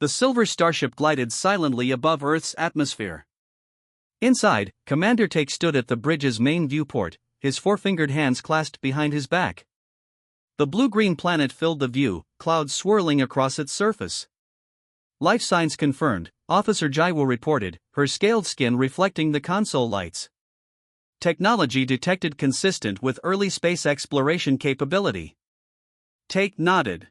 The silver starship glided silently above Earth's atmosphere. Inside, Commander Take stood at the bridge's main viewport, his four-fingered hands clasped behind his back. The blue-green planet filled the view, clouds swirling across its surface. Life signs confirmed, Officer Jaiwo reported, her scaled skin reflecting the console lights. Technology detected consistent with early space exploration capability. Take nodded.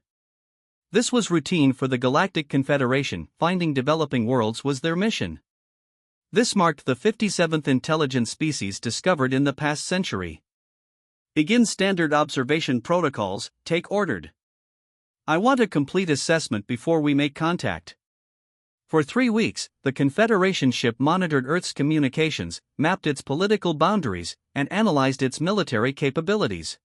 This was routine for the Galactic Confederation, finding developing worlds was their mission. This marked the 57th intelligent species discovered in the past century. Begin standard observation protocols, Take ordered. I want a complete assessment before we make contact. For 3 weeks, the Confederation ship monitored Earth's communications, mapped its political boundaries, and analyzed its military capabilities.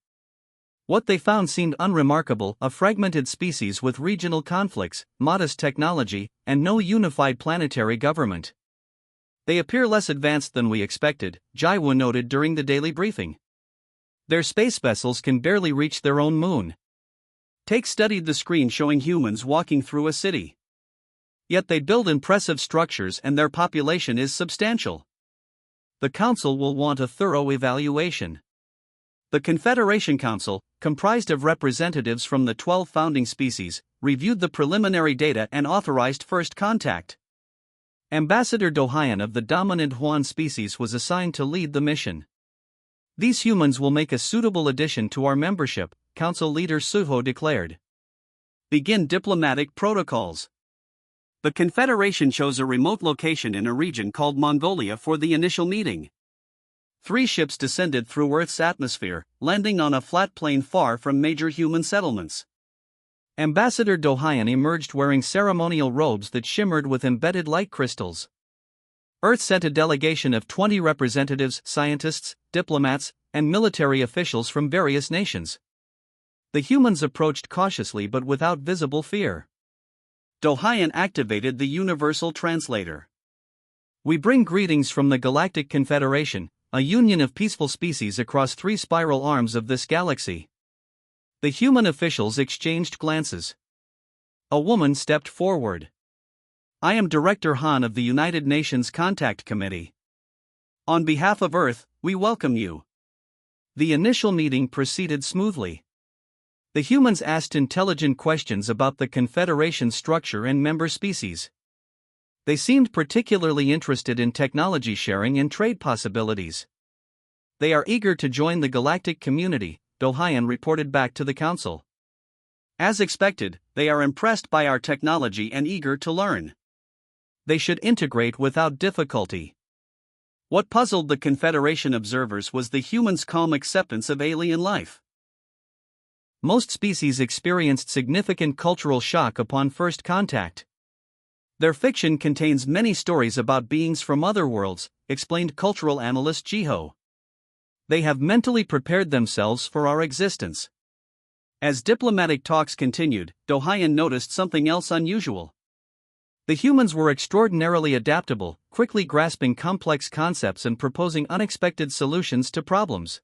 What they found seemed unremarkable: a fragmented species with regional conflicts, modest technology, and no unified planetary government. They appear less advanced than we expected, Jaiwo noted during the daily briefing. Their space vessels can barely reach their own moon. Take studied the screen showing humans walking through a city. Yet they build impressive structures and their population is substantial. The Council will want a thorough evaluation. The Confederation Council, comprised of representatives from the 12 founding species, reviewed the preliminary data and authorized first contact. Ambassador Dohayan of the dominant Huan species was assigned to lead the mission. These humans will make a suitable addition to our membership, Council Leader Suho declared. Begin diplomatic protocols. The Confederation chose a remote location in a region called Mongolia for the initial meeting. 3 ships descended through Earth's atmosphere, landing on a flat plain far from major human settlements. Ambassador Dohayan emerged wearing ceremonial robes that shimmered with embedded light crystals. Earth sent a delegation of 20 representatives, scientists, diplomats, and military officials from various nations. The humans approached cautiously but without visible fear. Dohayan activated the Universal Translator. We bring greetings from the Galactic Confederation, a union of peaceful species across 3 spiral arms of this galaxy. The human officials exchanged glances. A woman stepped forward. I am Director Han of the United Nations Contact Committee. On behalf of Earth, we welcome you. The initial meeting proceeded smoothly. The humans asked intelligent questions about the Confederation's structure and member species. They seemed particularly interested in technology sharing and trade possibilities. They are eager to join the galactic community, Dohayan reported back to the Council. As expected, they are impressed by our technology and eager to learn. They should integrate without difficulty. What puzzled the Confederation observers was the humans' calm acceptance of alien life. Most species experienced significant cultural shock upon first contact. Their fiction contains many stories about beings from other worlds, explained cultural analyst Jiho. They have mentally prepared themselves for our existence. As diplomatic talks continued, Dohayan noticed something else unusual. The humans were extraordinarily adaptable, quickly grasping complex concepts and proposing unexpected solutions to problems.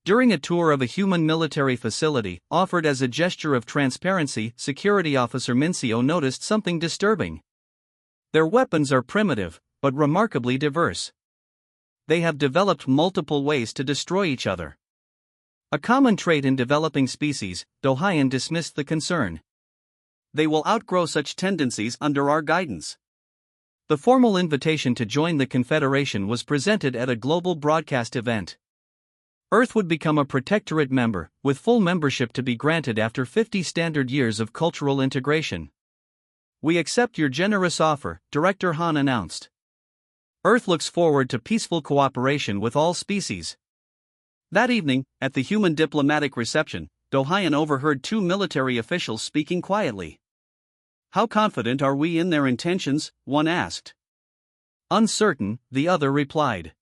During a tour of a human military facility, offered as a gesture of transparency, Security Officer Mincio noticed something disturbing. Their weapons are primitive, but remarkably diverse. They have developed multiple ways to destroy each other. A common trait in developing species, Dohayan dismissed the concern. They will outgrow such tendencies under our guidance. The formal invitation to join the Confederation was presented at a global broadcast event. Earth would become a protectorate member, with full membership to be granted after 50 standard years of cultural integration. We accept your generous offer, Director Han announced. Earth looks forward to peaceful cooperation with all species. That evening, at the human diplomatic reception, Dohayan overheard 2 military officials speaking quietly. How confident are we in their intentions? One asked. Uncertain, the other replied.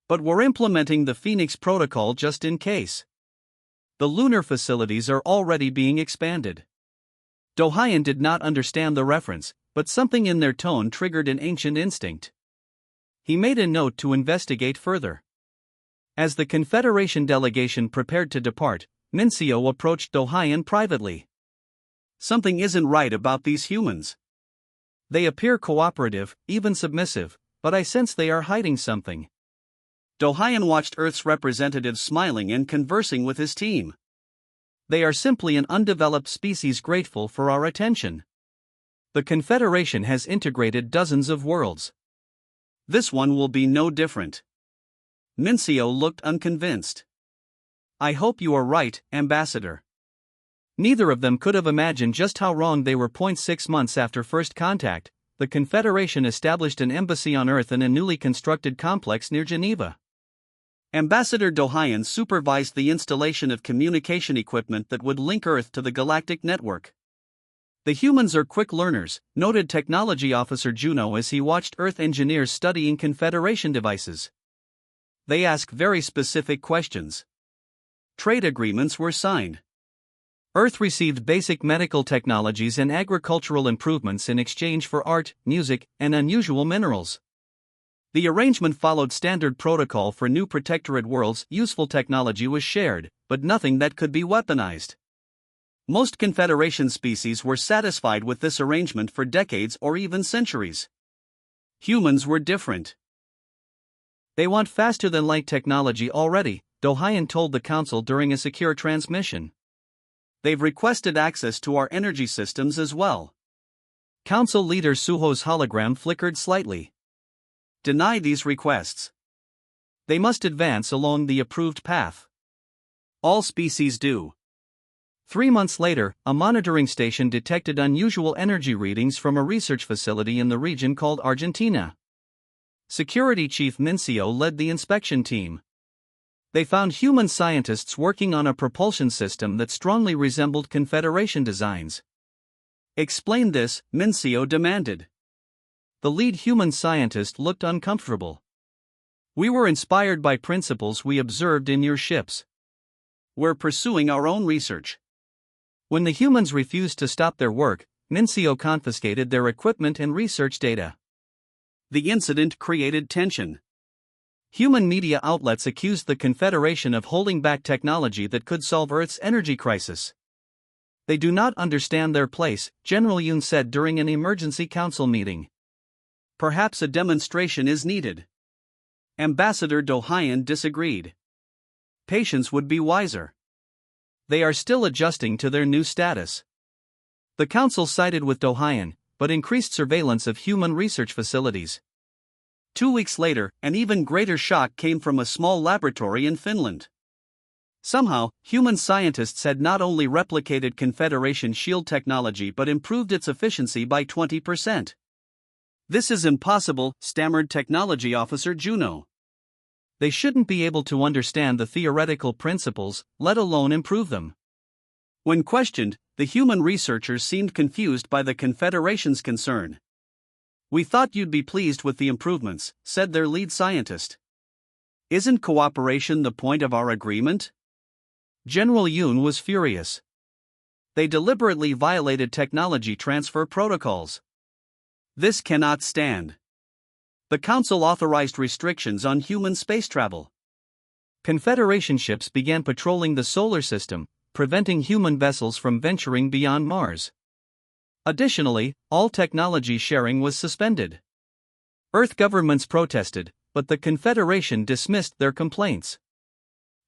But we're implementing the Phoenix Protocol just in case. The lunar facilities are already being expanded. Dohayan did not understand the reference, but something in their tone triggered an ancient instinct. He made a note to investigate further. As the Confederation delegation prepared to depart, Mincio approached Dohayan privately. Something isn't right about these humans. They appear cooperative, even submissive, but I sense they are hiding something. Dohayan watched Earth's representative smiling and conversing with his team. They are simply an undeveloped species grateful for our attention. The Confederation has integrated dozens of worlds. This one will be no different. Mincio looked unconvinced. I hope you are right, Ambassador. Neither of them could have imagined just how wrong they were. 6 months after first contact, the Confederation established an embassy on Earth in a newly constructed complex near Geneva. Ambassador Dohayan supervised the installation of communication equipment that would link Earth to the galactic network. The humans are quick learners, noted Technology Officer Juno as he watched Earth engineers studying Confederation devices. They ask very specific questions. Trade agreements were signed. Earth received basic medical technologies and agricultural improvements in exchange for art, music, and unusual minerals. The arrangement followed standard protocol for new protectorate worlds. Useful technology was shared, but nothing that could be weaponized. Most Confederation species were satisfied with this arrangement for decades or even centuries. Humans were different. They want faster-than-light technology already, Dohayan told the Council during a secure transmission. They've requested access to our energy systems as well. Council leader Suho's hologram flickered slightly. Deny these requests. They must advance along the approved path. All species do. 3 months later, a monitoring station detected unusual energy readings from a research facility in the region called Argentina. Security Chief Mincio led the inspection team. They found human scientists working on a propulsion system that strongly resembled Confederation designs. Explain this, Mincio demanded. The lead human scientist looked uncomfortable. We were inspired by principles we observed in your ships. We're pursuing our own research. When the humans refused to stop their work, Mincio confiscated their equipment and research data. The incident created tension. Human media outlets accused the Confederation of holding back technology that could solve Earth's energy crisis. They do not understand their place, General Yoon said during an emergency council meeting. Perhaps a demonstration is needed. Ambassador Dohayan disagreed. Patience would be wiser. They are still adjusting to their new status. The Council sided with Dohayan, but increased surveillance of human research facilities. 2 weeks later, an even greater shock came from a small laboratory in Finland. Somehow, human scientists had not only replicated Confederation shield technology but improved its efficiency by 20%. This is impossible, stammered Technology Officer Juno. They shouldn't be able to understand the theoretical principles, let alone improve them. When questioned, the human researchers seemed confused by the Confederation's concern. We thought you'd be pleased with the improvements, said their lead scientist. Isn't cooperation the point of our agreement? General Yoon was furious. They deliberately violated technology transfer protocols. This cannot stand. The Council authorized restrictions on human space travel. Confederation ships began patrolling the solar system, preventing human vessels from venturing beyond Mars. Additionally, all technology sharing was suspended. Earth governments protested, but the Confederation dismissed their complaints.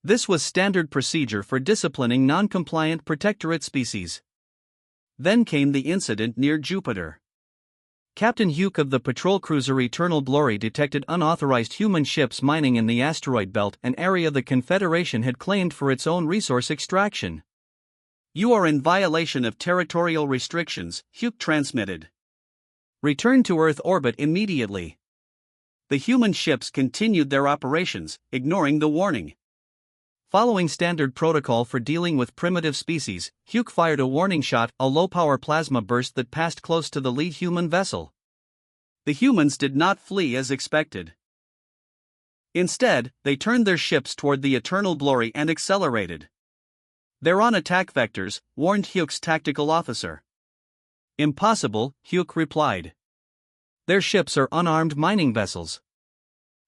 This was standard procedure for disciplining non-compliant protectorate species. Then came the incident near Jupiter. Captain Hugh of the patrol cruiser Eternal Glory detected unauthorized human ships mining in the asteroid belt, an area the Confederation had claimed for its own resource extraction. You are in violation of territorial restrictions, Hugh transmitted. Return to Earth orbit immediately. The human ships continued their operations, ignoring the warning. Following standard protocol for dealing with primitive species, Hugh fired a warning shot, a low-power plasma burst that passed close to the lead human vessel. The humans did not flee as expected. Instead, they turned their ships toward the Eternal Glory and accelerated. They're on attack vectors, warned Hugh's tactical officer. Impossible, Hugh replied. Their ships are unarmed mining vessels.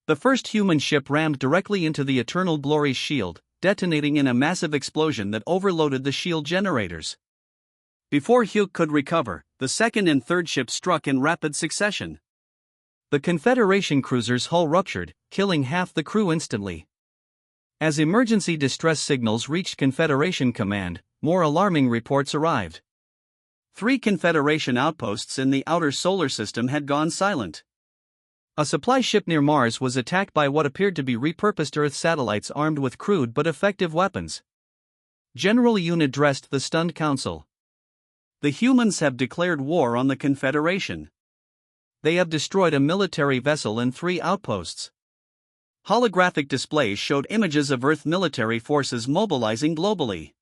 The first human ship rammed directly into the Eternal Glory's shield, detonating in a massive explosion that overloaded the shield generators. Before Hugh could recover, the second and third ships struck in rapid succession. The Confederation cruiser's hull ruptured, killing half the crew instantly. As emergency distress signals reached Confederation command, more alarming reports arrived. 3 Confederation outposts in the outer solar system had gone silent. A supply ship near Mars was attacked by what appeared to be repurposed Earth satellites armed with crude but effective weapons. General Yoon addressed the stunned council. The humans have declared war on the Confederation. They have destroyed a military vessel and 3 outposts. Holographic displays showed images of Earth military forces mobilizing globally.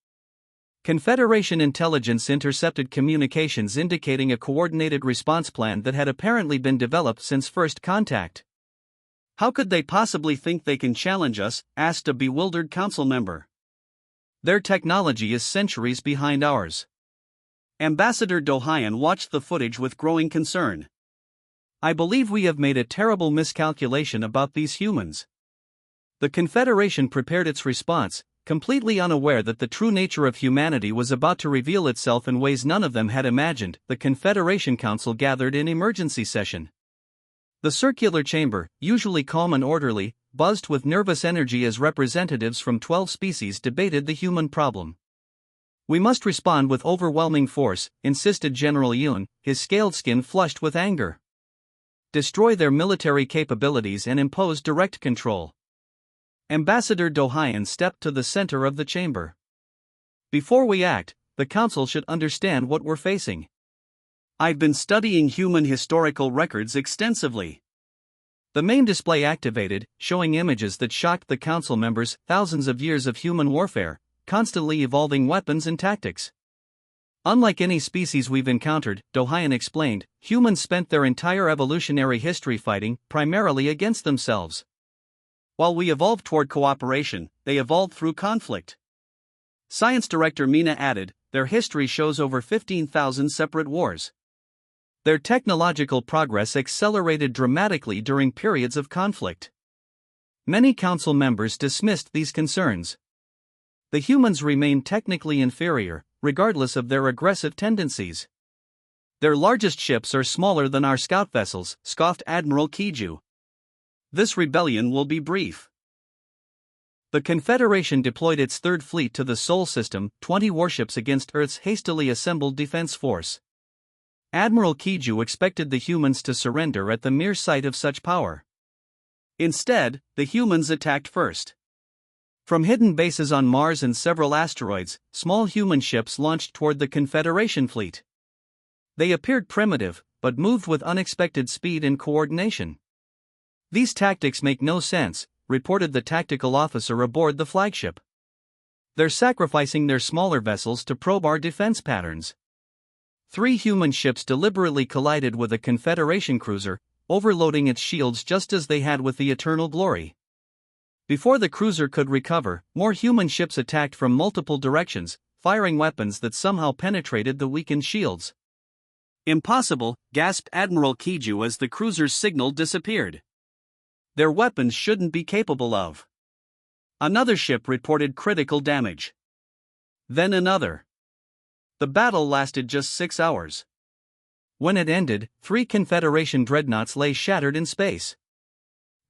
Confederation intelligence intercepted communications indicating a coordinated response plan that had apparently been developed since first contact. How could they possibly think they can challenge us? Asked a bewildered council member. Their technology is centuries behind ours. Ambassador Do Hyun watched the footage with growing concern. I believe we have made a terrible miscalculation about these humans. The Confederation prepared its response, completely unaware that the true nature of humanity was about to reveal itself in ways none of them had imagined. The Confederation Council gathered in emergency session. The circular chamber, usually calm and orderly, buzzed with nervous energy as representatives from 12 species debated the human problem. We must respond with overwhelming force, insisted General Yoon, his scaled skin flushed with anger. Destroy their military capabilities and impose direct control. Ambassador Do Hyun stepped to the center of the chamber. Before we act, the council should understand what we're facing. I've been studying human historical records extensively. The main display activated, showing images that shocked the council members, thousands of years of human warfare, constantly evolving weapons and tactics. Unlike any species we've encountered, Do Hyun explained, humans spent their entire evolutionary history fighting, primarily against themselves. While we evolved toward cooperation, they evolved through conflict. Science Director Mina added, their history shows over 15,000 separate wars. Their technological progress accelerated dramatically during periods of conflict. Many council members dismissed these concerns. The humans remain technically inferior, regardless of their aggressive tendencies. Their largest ships are smaller than our scout vessels, scoffed Admiral Kiju. This rebellion will be brief. The Confederation deployed its third fleet to the Sol system, 20 warships against Earth's hastily assembled defense force. Admiral Kiju expected the humans to surrender at the mere sight of such power. Instead, the humans attacked first. From hidden bases on Mars and several asteroids, small human ships launched toward the Confederation fleet. They appeared primitive, but moved with unexpected speed and coordination. These tactics make no sense, reported the tactical officer aboard the flagship. They're sacrificing their smaller vessels to probe our defense patterns. 3 human ships deliberately collided with a Confederation cruiser, overloading its shields just as they had with the Eternal Glory. Before the cruiser could recover, more human ships attacked from multiple directions, firing weapons that somehow penetrated the weakened shields. Impossible, gasped Admiral Kiju as the cruiser's signal disappeared. Their weapons shouldn't be capable of. Another ship reported critical damage. Then another. The battle lasted just 6 hours. When it ended, 3 Confederation dreadnoughts lay shattered in space.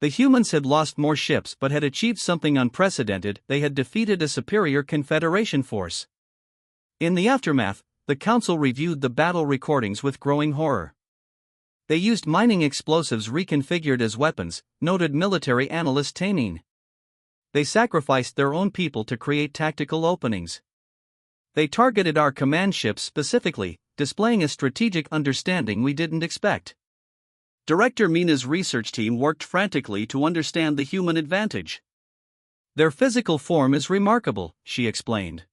The humans had lost more ships but had achieved something unprecedented. They had defeated a superior Confederation force. In the aftermath, the Council reviewed the battle recordings with growing horror. They used mining explosives reconfigured as weapons, noted military analyst Tainin. They sacrificed their own people to create tactical openings. They targeted our command ships specifically, displaying a strategic understanding we didn't expect. Director Mina's research team worked frantically to understand the human advantage. Their physical form is remarkable, she explained.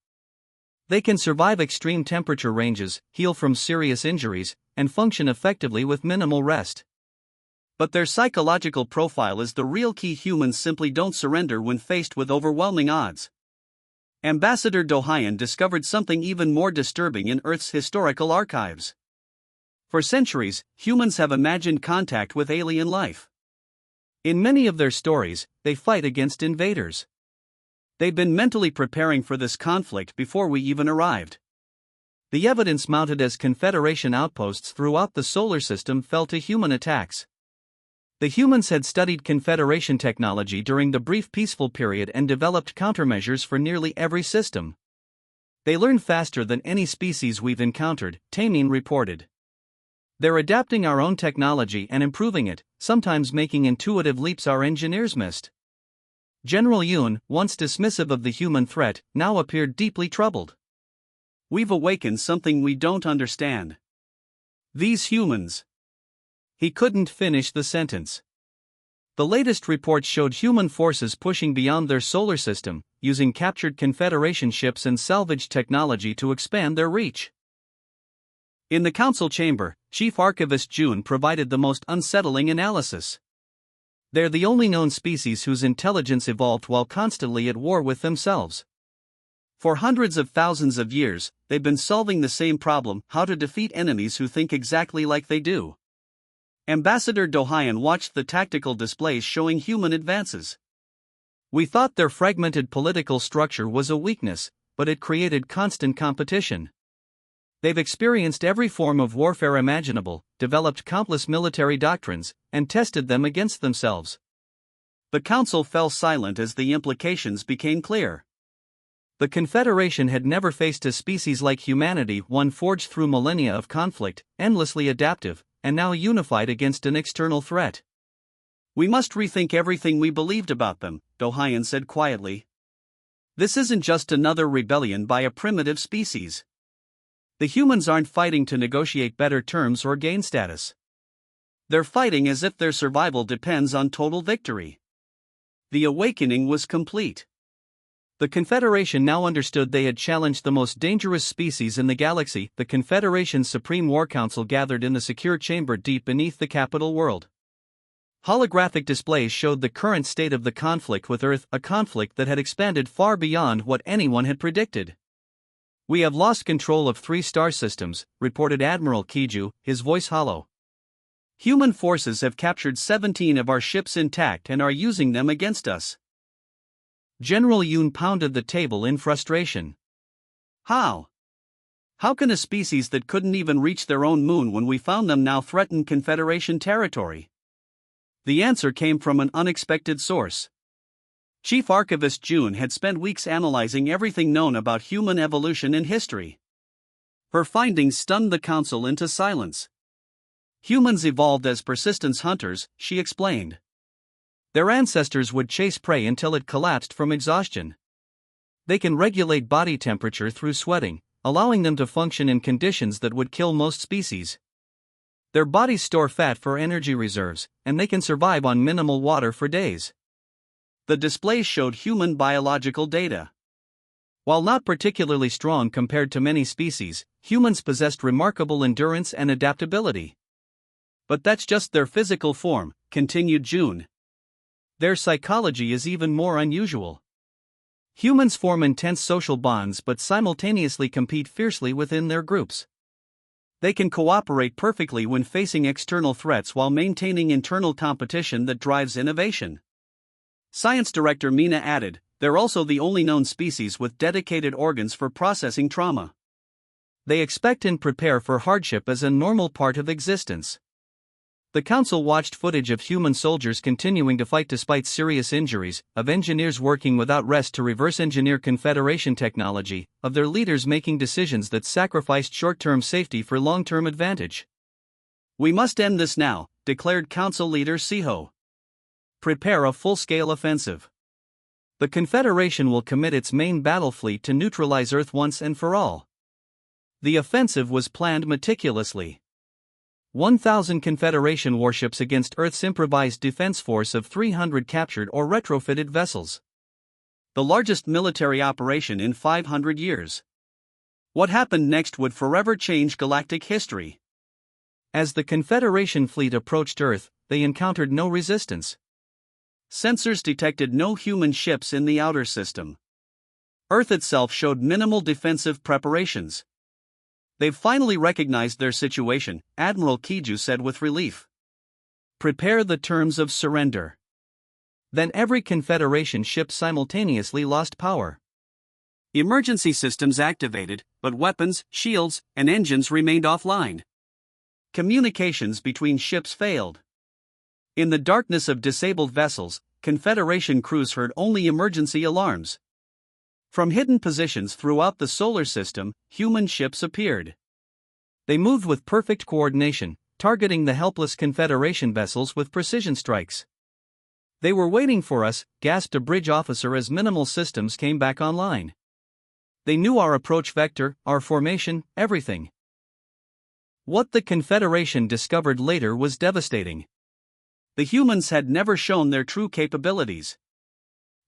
They can survive extreme temperature ranges, heal from serious injuries, and function effectively with minimal rest. But their psychological profile is the real key. Humans simply don't surrender when faced with overwhelming odds. Ambassador Do Hyun discovered something even more disturbing in Earth's historical archives. For centuries, humans have imagined contact with alien life. In many of their stories, they fight against invaders. They've been mentally preparing for this conflict before we even arrived. The evidence mounted as Confederation outposts throughout the solar system fell to human attacks. The humans had studied Confederation technology during the brief peaceful period and developed countermeasures for nearly every system. They learn faster than any species we've encountered, Tamine reported. They're adapting our own technology and improving it, sometimes making intuitive leaps our engineers missed. General Yoon, once dismissive of the human threat, now appeared deeply troubled. We've awakened something we don't understand. These humans. He couldn't finish the sentence. The latest reports showed human forces pushing beyond their solar system, using captured Confederation ships and salvage technology to expand their reach. In the council chamber, Chief Archivist June provided the most unsettling analysis. They're the only known species whose intelligence evolved while constantly at war with themselves. For hundreds of thousands of years, they've been solving the same problem: how to defeat enemies who think exactly like they do. Ambassador Dohayan watched the tactical displays showing human advances. We thought their fragmented political structure was a weakness, but it created constant competition. They've experienced every form of warfare imaginable, developed countless military doctrines, and tested them against themselves. The council fell silent as the implications became clear. The Confederation had never faced a species like humanity, one forged through millennia of conflict, endlessly adaptive, and now unified against an external threat. We must rethink everything we believed about them, Dohayan said quietly. This isn't just another rebellion by a primitive species. The humans aren't fighting to negotiate better terms or gain status. They're fighting as if their survival depends on total victory. The awakening was complete. The Confederation now understood they had challenged the most dangerous species in the galaxy. The Confederation's Supreme War Council gathered in the secure chamber deep beneath the capital world. Holographic displays showed the current state of the conflict with Earth, a conflict that had expanded far beyond what anyone had predicted. We have lost control of 3 star systems, reported Admiral Kiju, his voice hollow. Human forces have captured 17 of our ships intact and are using them against us. General Yoon pounded the table in frustration. How? How can a species that couldn't even reach their own moon when we found them now threaten Confederation territory? The answer came from an unexpected source. Chief Archivist June had spent weeks analyzing everything known about human evolution in history. Her findings stunned the council into silence. Humans evolved as persistence hunters, she explained. Their ancestors would chase prey until it collapsed from exhaustion. They can regulate body temperature through sweating, allowing them to function in conditions that would kill most species. Their bodies store fat for energy reserves, and they can survive on minimal water for days. The displays showed human biological data. While not particularly strong compared to many species, humans possessed remarkable endurance and adaptability. But that's just their physical form, continued June. Their psychology is even more unusual. Humans form intense social bonds but simultaneously compete fiercely within their groups. They can cooperate perfectly when facing external threats while maintaining internal competition that drives innovation. Science Director Mina added, they're also the only known species with dedicated organs for processing trauma. They expect and prepare for hardship as a normal part of existence. The council watched footage of human soldiers continuing to fight despite serious injuries, of engineers working without rest to reverse engineer Confederation technology, of their leaders making decisions that sacrificed short-term safety for long-term advantage. We must end this now, declared Council Leader Siho. Prepare a full-scale offensive. The Confederation will commit its main battle fleet to neutralize Earth once and for all. The offensive was planned meticulously. 1,000 Confederation warships against Earth's improvised defense force of 300 captured or retrofitted vessels. The largest military operation in 500 years. What happened next would forever change galactic history. As the Confederation fleet approached Earth, they encountered no resistance. Sensors detected no human ships in the outer system. Earth itself showed minimal defensive preparations. They've finally recognized their situation, Admiral Kiju said with relief. Prepare the terms of surrender. Then every Confederation ship simultaneously lost power. Emergency systems activated, but weapons, shields, and engines remained offline. Communications between ships failed. In the darkness of disabled vessels, Confederation crews heard only emergency alarms. From hidden positions throughout the solar system, human ships appeared. They moved with perfect coordination, targeting the helpless Confederation vessels with precision strikes. "They were waiting for us," gasped a bridge officer as minimal systems came back online. "They knew our approach vector, our formation, everything." What the Confederation discovered later was devastating. The humans had never shown their true capabilities.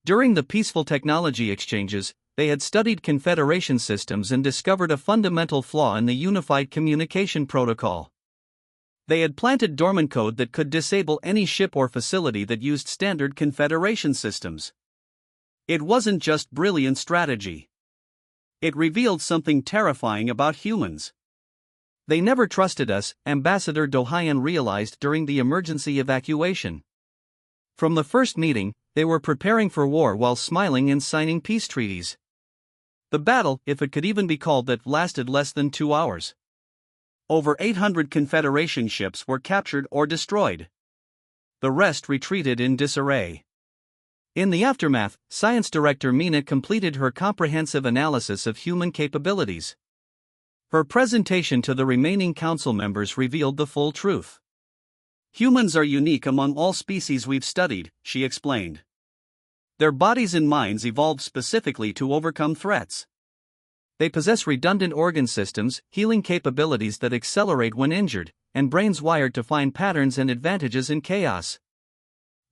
During the peaceful technology exchanges, they had studied Confederation systems and discovered a fundamental flaw in the unified communication protocol. They had planted dormant code that could disable any ship or facility that used standard Confederation systems. It wasn't just brilliant strategy. It revealed something terrifying about humans. "They never trusted us," Ambassador Dohayan realized during the emergency evacuation. From the first meeting, they were preparing for war while smiling and signing peace treaties. The battle, if it could even be called that, lasted less than 2 hours. Over 800 Confederation ships were captured or destroyed. The rest retreated in disarray. In the aftermath, Science Director Mina completed her comprehensive analysis of human capabilities. Her presentation to the remaining council members revealed the full truth. "Humans are unique among all species we've studied," she explained. "Their bodies and minds evolved specifically to overcome threats. They possess redundant organ systems, healing capabilities that accelerate when injured, and brains wired to find patterns and advantages in chaos."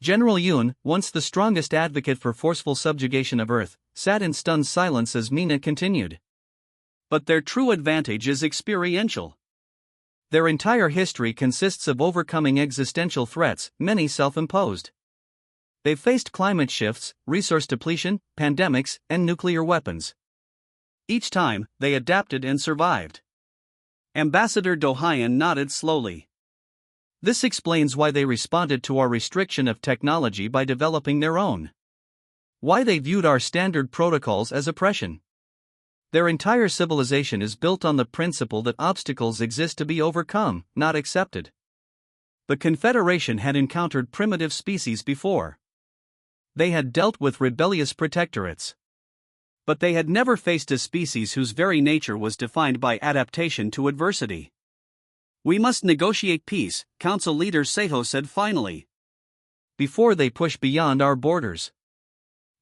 General Yoon, once the strongest advocate for forceful subjugation of Earth, sat in stunned silence as Mina continued. "But their true advantage is experiential. Their entire history consists of overcoming existential threats, many self-imposed. They've faced climate shifts, resource depletion, pandemics, and nuclear weapons. Each time, they adapted and survived." Ambassador Dohayan nodded slowly. "This explains why they responded to our restriction of technology by developing their own. Why they viewed our standard protocols as oppression. Their entire civilization is built on the principle that obstacles exist to be overcome, not accepted. The Confederation had encountered primitive species before. They had dealt with rebellious protectorates. But they had never faced a species whose very nature was defined by adaptation to adversity. "We must negotiate peace," Council Leader Seho said finally. "Before they push beyond our borders.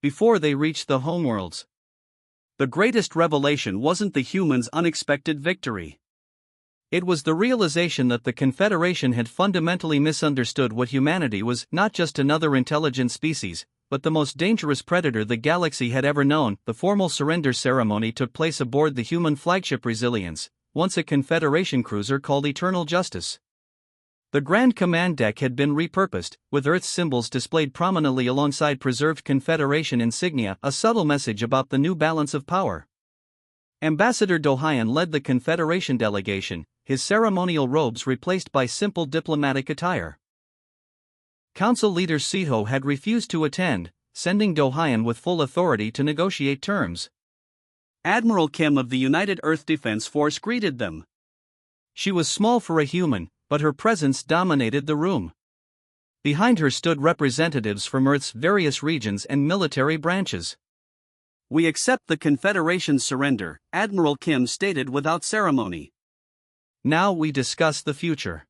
Before they reach the homeworlds." The greatest revelation wasn't the humans' unexpected victory. It was the realization that the Confederation had fundamentally misunderstood what humanity was, not just another intelligent species, but the most dangerous predator the galaxy had ever known. The formal surrender ceremony took place aboard the human flagship Resilience, once a Confederation cruiser called Eternal Justice. The Grand Command deck had been repurposed, with Earth's symbols displayed prominently alongside preserved Confederation insignia, a subtle message about the new balance of power. Ambassador Dohayan led the Confederation delegation, his ceremonial robes replaced by simple diplomatic attire. Council Leader Seho had refused to attend, sending Dohayan with full authority to negotiate terms. Admiral Kim of the United Earth Defense Force greeted them. She was small for a human, but her presence dominated the room. Behind her stood representatives from Earth's various regions and military branches. "We accept the Confederation's surrender," Admiral Kim stated without ceremony. "Now we discuss the future."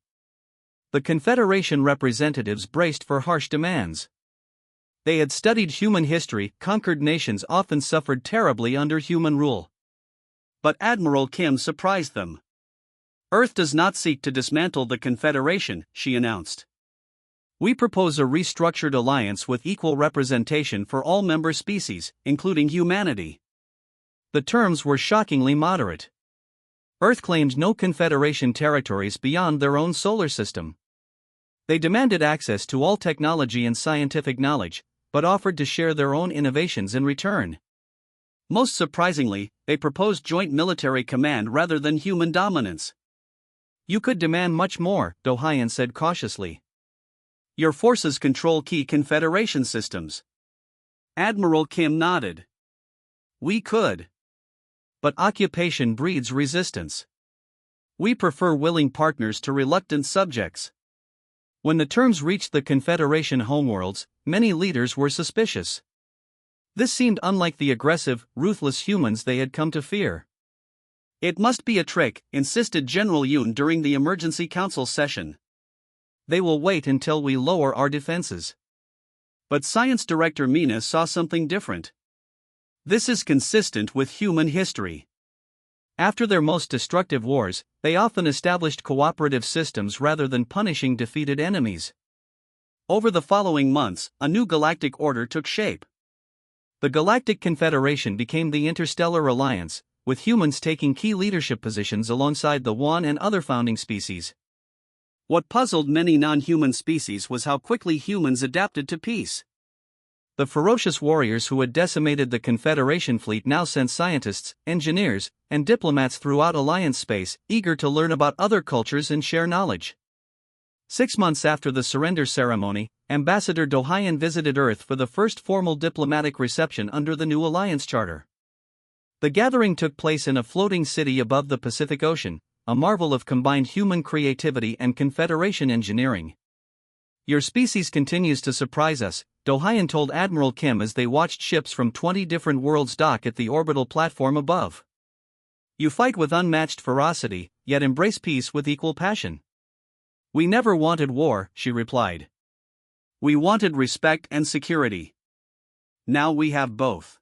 The Confederation representatives braced for harsh demands. They had studied human history. Conquered nations often suffered terribly under human rule. But Admiral Kim surprised them. "Earth does not seek to dismantle the Confederation," she announced. "We propose a restructured alliance with equal representation for all member species, including humanity." The terms were shockingly moderate. Earth claimed no Confederation territories beyond their own solar system. They demanded access to all technology and scientific knowledge, but offered to share their own innovations in return. Most surprisingly, they proposed joint military command rather than human dominance. "You could demand much more," Dohayan said cautiously. "Your forces control key Confederation systems." Admiral Kim nodded. "We could. But occupation breeds resistance. We prefer willing partners to reluctant subjects. When the terms reached the Confederation homeworlds, many leaders were suspicious. This seemed unlike the aggressive, ruthless humans they had come to fear. It must be a trick, insisted General Yoon during the Emergency Council session. They will wait until we lower our defenses. But Science Director Mina saw something different. This is consistent with human history. After their most destructive wars, they often established cooperative systems rather than punishing defeated enemies. Over the following months, a new galactic order took shape. The Galactic Confederation became the Interstellar Alliance, with humans taking key leadership positions alongside the Wan and other founding species. What puzzled many non-human species was how quickly humans adapted to peace. The ferocious warriors who had decimated the Confederation fleet now sent scientists, engineers, and diplomats throughout Alliance space, eager to learn about other cultures and share knowledge. 6 months after the surrender ceremony, Ambassador Do-hyun visited Earth for the first formal diplomatic reception under the new Alliance Charter. The gathering took place in a floating city above the Pacific Ocean, a marvel of combined human creativity and Confederation engineering. "Your species continues to surprise us," Do-hyun told Admiral Kim as they watched ships from 20 different worlds dock at the orbital platform above. "You fight with unmatched ferocity, yet embrace peace with equal passion." "We never wanted war," she replied. "We wanted respect and security. Now we have both."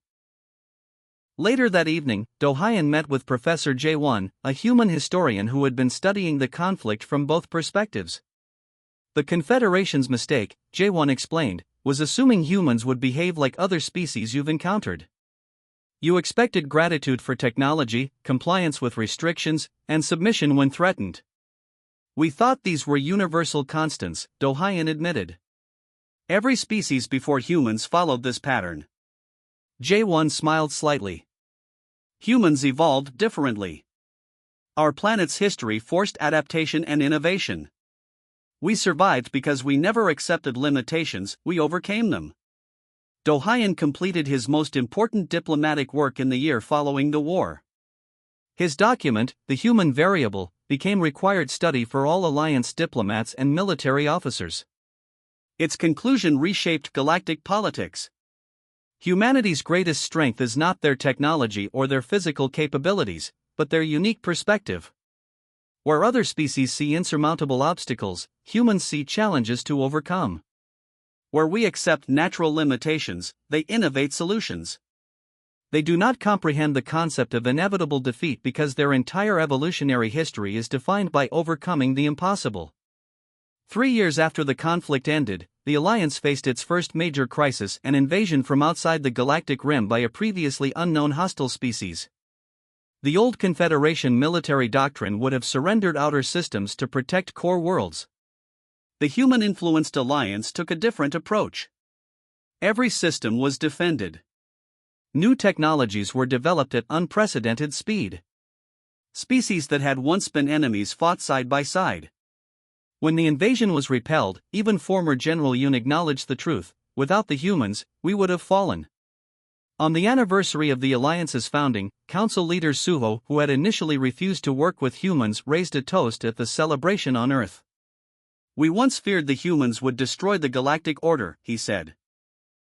Later that evening, Do-hyun met with Professor Jae-won, a human historian who had been studying the conflict from both perspectives. "The Confederation's mistake," Jae-won explained, "was assuming humans would behave like other species you've encountered. You expected gratitude for technology, compliance with restrictions, and submission when threatened. We thought these were universal constants," Do-hyun admitted. "Every species before humans followed this pattern." Jae-won smiled slightly. "Humans evolved differently. Our planet's history forced adaptation and innovation. We survived because we never accepted limitations, we overcame them." Do-hyun completed his most important diplomatic work in the year following the war. His document, The Human Variable, became required study for all Alliance diplomats and military officers. Its conclusion reshaped galactic politics. Humanity's greatest strength is not their technology or their physical capabilities, but their unique perspective. Where other species see insurmountable obstacles, humans see challenges to overcome. Where we accept natural limitations, they innovate solutions. They do not comprehend the concept of inevitable defeat because their entire evolutionary history is defined by overcoming the impossible. 3 years after the conflict ended, the Alliance faced its first major crisis, an invasion from outside the galactic rim by a previously unknown hostile species. The old Confederation military doctrine would have surrendered outer systems to protect core worlds. The human-influenced Alliance took a different approach. Every system was defended. New technologies were developed at unprecedented speed. Species that had once been enemies fought side by side. When the invasion was repelled, even former General Yoon acknowledged the truth: without the humans, we would have fallen. On the anniversary of the Alliance's founding, Council leader Suho, who had initially refused to work with humans, raised a toast at the celebration on Earth. "We once feared the humans would destroy the galactic order," he said.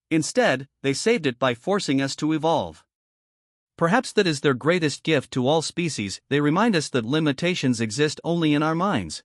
"Instead, they saved it by forcing us to evolve." Perhaps that is their greatest gift to all species: they remind us that limitations exist only in our minds.